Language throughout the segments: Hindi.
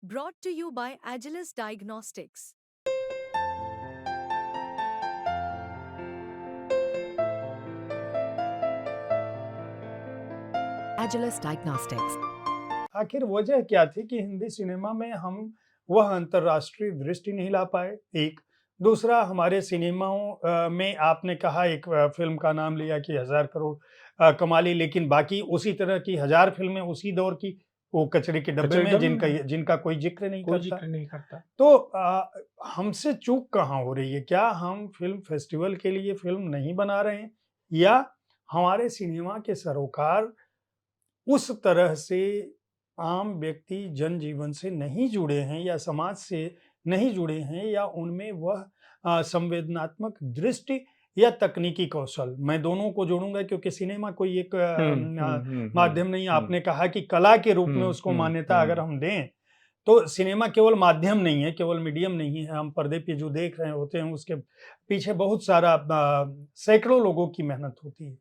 Brought to you by Agilus Diagnostics. Agilus Diagnostics. आखिर वजह क्या थी कि हिंदी सिनेमा में हम वह अंतर्राष्ट्रीय दृष्टि नहीं ला पाए? एक। दूसरा, हमारे सिनेमाओं में आपने कहा एक फ़िल्म का नाम लिया कि 1000 करोड़ कमा ली, लेकिन बाकी उसी तरह की 1000 फ़िल्में उसी दौर की, वो कचरे के डब्बे कचरे में डब्बे में जिनका कोई ज़िक्र नहीं कोई करता। ज़िक्र नहीं करता। तो हमसे चूक कहाँ हो रही है? क्या हम फ़िल्म फेस्टिवल के लिए फ़िल्म नहीं बना रहे हैं? या हमारे सिनेमा के सरोकार उस तरह से आम व्यक्ति जनजीवन से नहीं जुड़े हैं या समाज से नहीं जुड़े हैं, या उनमें वह संवेदनात्मक दृष्टि या तकनीकी कौशल, मैं दोनों को जोड़ूँगा क्योंकि सिनेमा कोई एक माध्यम नहीं है। आपने कहा कि कला के रूप में उसको मान्यता अगर हम दें, तो सिनेमा केवल माध्यम नहीं है, केवल मीडियम नहीं है। हम पर्दे पे जो देख रहे होते हैं उसके पीछे बहुत सारा सैकड़ों लोगों की मेहनत होती है।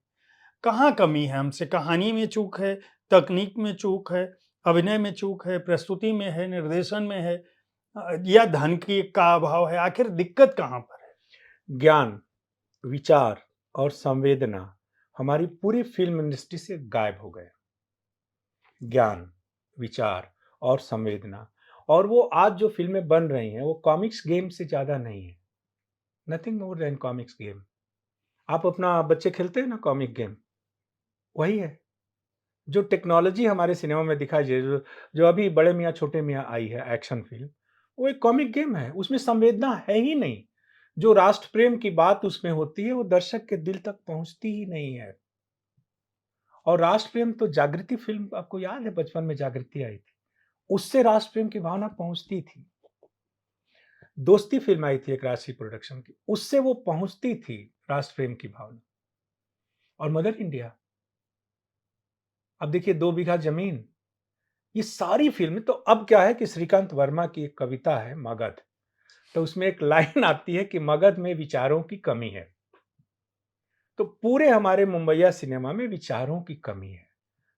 कहाँ कमी है हमसे? कहानी में चूक है, तकनीक में चूक है, अभिनय में चूक है, प्रस्तुति में है, निर्देशन में है, या धन की का अभाव है? आखिर दिक्कत कहाँ पर है? ज्ञान, विचार और संवेदना हमारी पूरी फ़िल्म इंडस्ट्री से गायब हो गए। ज्ञान, विचार और संवेदना, और वो आज जो फ़िल्में बन रही हैं, वो कॉमिक्स गेम से ज़्यादा नहीं है। Nothing more than comics game. आप अपना बच्चे खेलते हैं ना कॉमिक गेम, वही है। जो टेक्नोलॉजी हमारे सिनेमा में दिखाई जो जो अभी बड़े मियाँ छोटे मियाँ आई है एक्शन फ़िल्म, वो एक कॉमिक गेम है, उसमें संवेदना है ही नहीं। जो राष्ट्र प्रेम की बात उसमें होती है, वो दर्शक के दिल तक पहुँचती ही नहीं है। और राष्ट्र प्रेम तो जागृति फ़िल्म, आपको याद है बचपन में जागृति आई थी, उससे राष्ट्र प्रेम की भावना पहुँचती थी। दोस्ती फ़िल्म आई थी एक राजश्री प्रोडक्शन की, उससे वो पहुँचती थी राष्ट्र प्रेम की भावना। और मदर इंडिया, अब देखिए 2 बीघा ज़मीन, ये सारी फ़िल्में, तो अब क्या है कि श्रीकांत वर्मा की एक कविता है मगध, तो उसमें एक लाइन आती है कि मगध में विचारों की कमी है। तो पूरे हमारे मुंबईया सिनेमा में विचारों की कमी है।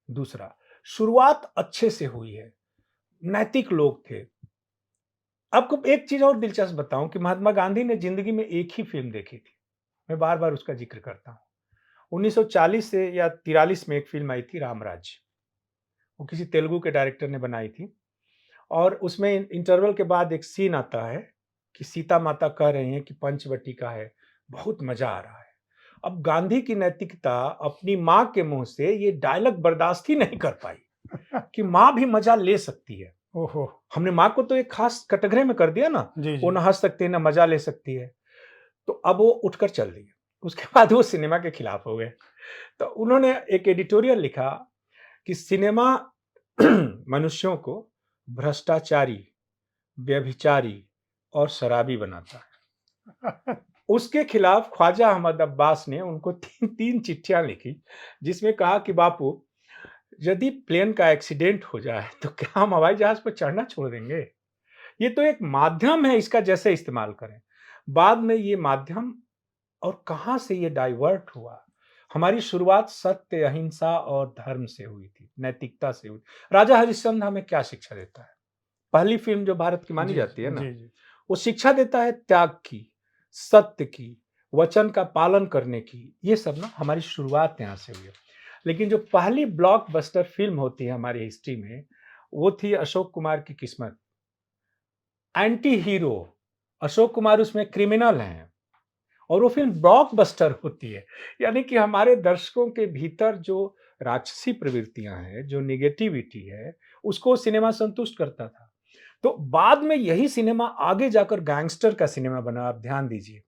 दूसरा, शुरुआत अच्छे से हुई है, नैतिक लोग थे। आपको एक चीज़ और दिलचस्प बताऊँ कि महात्मा गांधी ने ज़िंदगी में एक ही फ़िल्म देखी थी। मैं बार-बार उसका ज़िक्र करता हूँ। 1940 से या 43 में एक फ़िल्म आई थी रामराज्य। वो किसी तेलुगु के डायरेक्टर ने बनाई थी, और उसमें इंटरवल के बाद एक सीन आता है कि सीता माता कह रही हैं कि पंचवटी है, बहुत मज़ा आ रहा है। अब गांधी की नैतिकता अपनी माँ के मुँह से ये डायलॉग बर्दाश्त ही नहीं कर पाई कि माँ भी मज़ा ले सकती है। ओहो! हमने माँ को तो एक खास कैटेगरी में कर दिया ना, जी, वो जी। ना हँस सकती है, ना मज़ा ले सकती है। तो अब वो उठकर चल दी। उसके बाद वो सिनेमा के खिलाफ हो गए। तो उन्होंने एक एडिटोरियल लिखा कि सिनेमा मनुष्यों को भ्रष्टाचारी, व्यभिचारी और शराबी बनाता है। उसके खिलाफ ख्वाजा अहमद अब्बास ने उनको 3 चिट्ठियाँ लिखी, जिसमें कहा कि बापू, यदि प्लेन का एक्सीडेंट हो जाए तो क्या हम हवाई जहाज पर चढ़ना छोड़ देंगे? ये तो एक माध्यम है, इसका जैसे इस्तेमाल करें। बाद में ये माध्यम और कहाँ से ये डाइवर्ट हुआ? हमारी शुरुआत सत्य, अहिंसा और धर्म से हुई थी, नैतिकता से हुई। राजा हरिश्चंद्र हमें क्या शिक्षा देता है? पहली फ़िल्म जो भारत की मानी जी, जाती है जी, ना, जी, जी। वो शिक्षा देता है त्याग की, सत्य की, वचन का पालन करने की। ये सब ना हमारी शुरुआत यहाँ से हुई है। लेकिन जो पहली ब्लॉकबस्टर फ़िल्म होती है हमारी हिस्ट्री में, वो थी अशोक कुमार की किस्मत। एंटी हीरो, अशोक कुमार उसमें क्रिमिनल हैं, और वो फ़िल्म ब्लॉकबस्टर होती है। यानी कि हमारे दर्शकों के भीतर जो राक्षसी प्रवृत्तियाँ हैं, जो नेगेटिविटी है, उसको सिनेमा संतुष्ट करता था। तो बाद में यही सिनेमा आगे जाकर गैंगस्टर का सिनेमा बना, आप ध्यान दीजिए।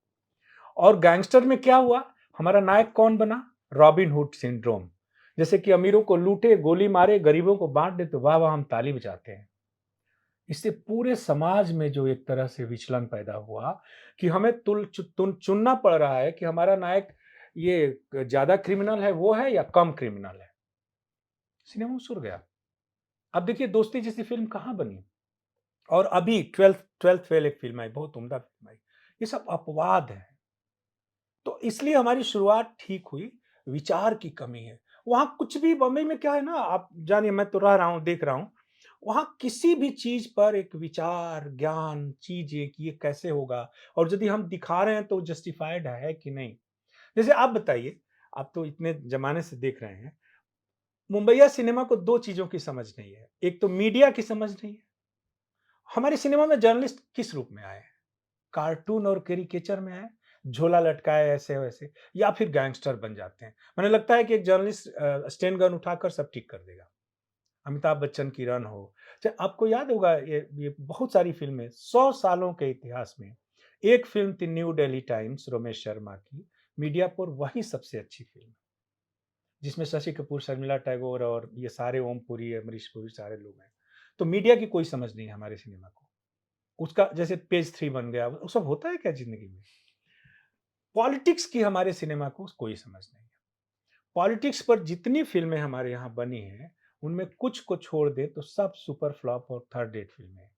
और गैंगस्टर में क्या हुआ? हमारा नायक कौन बना? Robin hood syndrome. जैसे कि अमीरों को लूटे, गोली मारे, गरीबों को बाँट दे, तो वाह-वाह हम ताली बजाते हैं। इससे पूरे समाज में जो एक तरह से विचलन पैदा हुआ कि हमें चुनना पड़ रहा है कि हमारा नायक ये ज़्यादा क्रिमिनल है, वो है, या कम क्रिमिनल है। सिनेमा सुर गया। अब देखिए दोस्ती जैसी फ़िल्म कहाँ बनी? और अभी 12th फेल एक फ़िल्म आई, बहुत उम्दा फ़िल्म आई। ये सब अपवाद हैं। तो इसलिए हमारी शुरुआत ठीक हुई, विचार की कमी है। वहाँ कुछ भी बम्बई में क्या है ना, आप जानिए, मैं तो रह रहा हूँ, देख रहा हूँ। वहाँ किसी भी चीज़ पर एक विचार, ज्ञान, चीज़ें कि ये कैसे होगा और यदि हम दिखा रहे हैं तो जस्टिफाइड है कि नहीं? जैसे आप बताइए, आप तो इतने ज़माने से देख रहे हैं, मुंबईया सिनेमा को 2 चीज़ों की समझ नहीं है। एक तो मीडिया की समझ नहीं है। हमारे सिनेमा में जर्नलिस्ट किस रूप में आए हैं? कार्टून और कैरिकेचर में आए, झोला लटकाए ऐसे-वैसे या फिर गैंगस्टर बन जाते हैं। मुझे लगता है कि एक जर्नलिस्ट स्टेन गन उठाकर सब ठीक कर देगा। अमिताभ बच्चन की रन हो, चाहे आपको याद होगा ये बहुत सारी फ़िल्में 100 सालों के इतिहास में, एक फ़िल्म थी न्यू दिल्ली टाइम्स रमेश शर्मा की, मीडिया पर वही सबसे अच्छी फ़िल्म, जिसमें शशि कपूर, शर्मिला टैगोर और ये सारे ओम पुरी, अमरीश पुरी सारे लोग हैं। तो मीडिया की कोई समझ नहीं है हमारे सिनेमा को। उसका जैसे पेज 3 बन गया, वो सब होता है क्या ज़िंदगी में? पॉलिटिक्स की हमारे सिनेमा को कोई समझ नहीं है। पॉलिटिक्स पर जितनी फ़िल्में हमारे यहाँ बनी हैं, उनमें कुछ को छोड़ दें तो सब सुपर फ्लॉप और थर्ड रेट फ़िल्में हैं।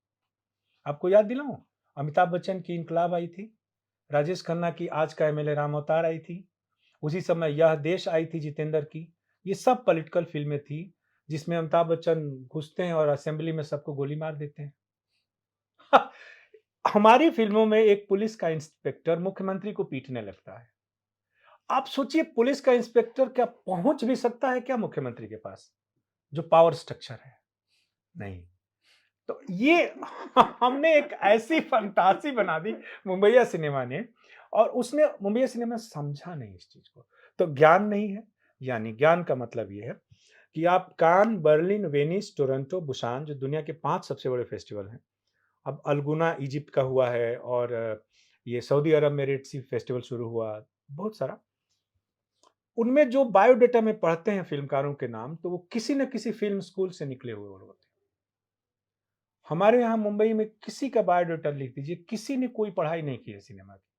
आपको याद दिलाऊँ? अमिताभ बच्चन की इन्कलाब आई थी, राजेश खन्ना की आज का एमएलए राम अवतार आई थी, उसी समय यह देश आई थी जितेंद्र की। ये सब पॉलिटिकल फ़िल्में थी, जिसमें अमिताभ बच्चन घुसते हैं और असेंबली में सबको गोली मार देते हैं। हमारी फ़िल्मों में एक पुलिस का इंस्पेक्टर मुख्यमंत्री को पीटने लगता है। आप सोचिए पुलिस का इंस्पेक्टर क्या पहुँच भी सकता है क्या मुख्यमंत्री के पास, जो पावर स्ट्रक्चर है? नहीं। तो ये हमने एक ऐसी फंतासी बना दी मुंबईया सिनेमा ने और उसने मुंबईया सिनेमा समझा नहीं इस चीज़ को। तो ज्ञान नहीं है, यानी ज्ञान का मतलब ये है कि आप कान, बर्लिन, वेनिस, टोरंटो, बुसान जो दुनिया के 5 सबसे बड़े फेस्टिवल हैं। अब अल्गुना इजिप्ट का हुआ है और ये सऊदी अरब में रेड सी फेस्टिवल शुरू हुआ, बहुत सारा। उनमें जो बायोडाटा में पढ़ते हैं फ़िल्मकारों के नाम, तो वो किसी न किसी फ़िल्म स्कूल से निकले हुए लोग होते हैं। हमारे यहाँ मुंबई में किसी का बायोडाटा लिख दीजिए, किसी ने कोई पढ़ाई नहीं की है सिनेमा की।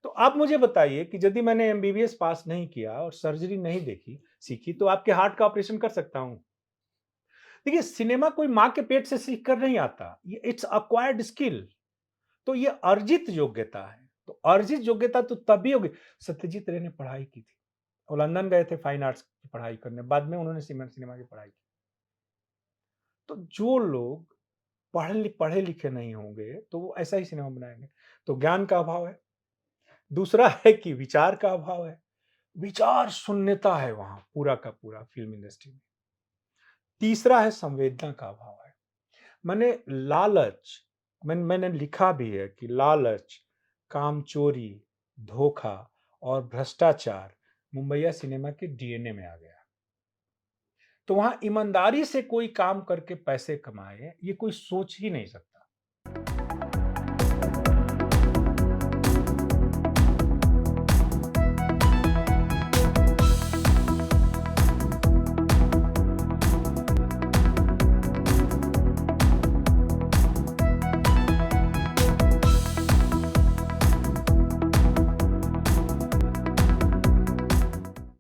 तो आप मुझे बताइए कि यदि मैंने एमबीबीएस पास नहीं किया और सर्जरी नहीं सीखी, तो आपके हार्ट का ऑपरेशन कर सकता हूँ। देखिए, सिनेमा कोई माँ के पेट से सीख कर नहीं आता, ये इट्स एक्वायर्ड स्किल। तो ये अर्जित योग्यता है। तो अर्जित योग्यता तो तभी होगी। सत्यजीत रे ने पढ़ाई की थी। वो लंदन गए थे फाइन आर्ट्स की पढ़ाई करने, बाद में उन्होंने सिनेमा की पढ़ाई की। तो जो लोग पढ़े लिखे नहीं होंगे, तो वो ऐसा ही सिनेमा बनाएँगे। तो ज्ञान का अभाव है। दूसरा है कि विचार का अभाव है। विचार शून्यता है वहाँ पूरा का पूरा फ़िल्म इंडस्ट्री में। तीसरा है संवेदना का अभाव है। मैंने लालच मैंने लिखा भी है कि लालच, कामचोरी, धोखा और भ्रष्टाचार मुंबईया सिनेमा के डीएनए में आ गया। तो वहाँ ईमानदारी से कोई काम करके पैसे कमाए, ये कोई सोच ही नहीं सकता।